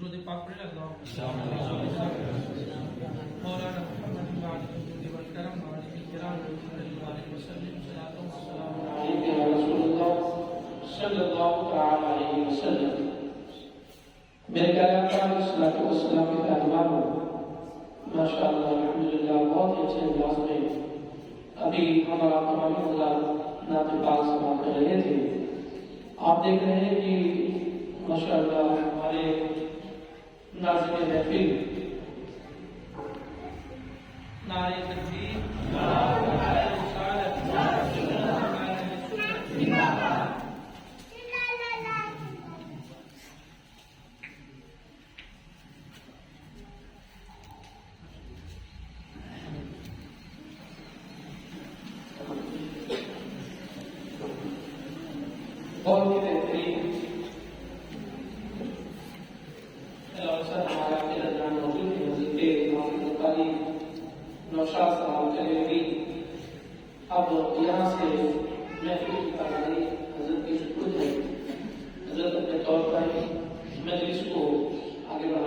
दुरूद पाक पढ़े मौलाना मुहम्मद बिन अब्दुल वल करम सल्लल्लाहु अलैहि वसल्लम सलातो अलैहि या रसूलुल्लाह सल्लल्लाहु तआला अलैहि वसल्लम। मेरे प्यारे आका सल्लल्लाहु अलैहि वसल्लम के तालिबान माशाअल्लाह अल्हम्दुलिल्लाह बहुत ही अच्छे अंदाज में अभी हमारा तमाम नात पाक समाप्त कर रहे थे। आप देख रहे हैं कि माशाअल्लाह हमारे नाज़िम महफिल नारे तकबीर नारे रिसालत नारे सुन्नत बहुत ही बेहतरीन अवसर हमारा के दरमियान मौजूद है। हज़रत नौशाद साहब करेंगी